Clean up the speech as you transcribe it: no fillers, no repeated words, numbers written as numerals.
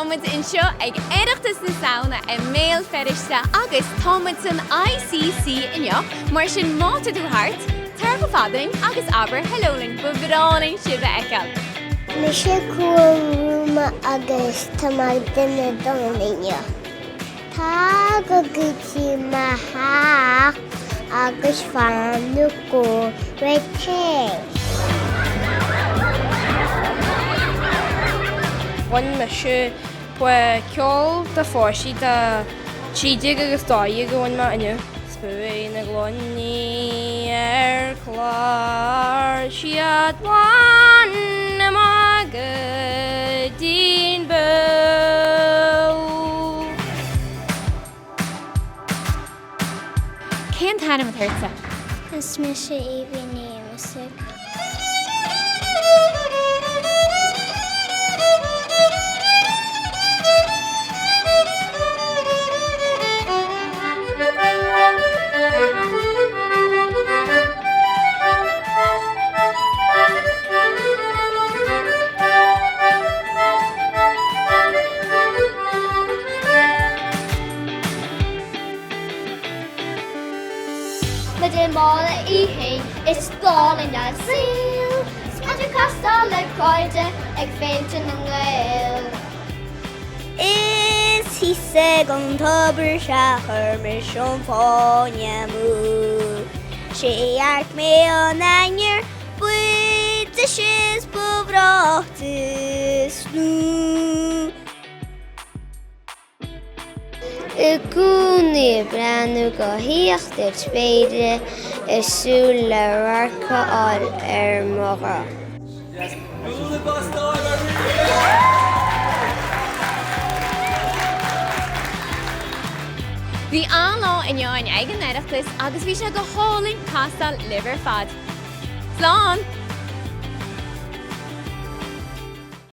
Táid inseo ag éireachtas na saona I méal feriste agus táid san ICC inniu mar sin máta dú hart, tar go fadaing agus aber helolinn bu bhránaing sibh eiceal. Mi sé cuairúma agus tamar duine donainne. Tá go gutí maithach agus fanú go réité. Bhain me se ceol de fáisí de tríide agus dáí go bhain me inniu. Spúi na glóní chláir siad bhain na go dín bu. Cén tanam thuirsa? Is mi sé éhíní music. But in mála ihe is stála na síl, Smaide castal le coide ag féinte na nghail. Is hísa gan tabair seachar mar sin fáine mú. Sé art mé an aingir buid a sis bubrátas nú. I gúnaí breanú go híochtar spéide isú le rarcaáil mara. Bhí anlá inniu an aigen éireachtas agus bhí sé go hálainn castal liver fad. Slán!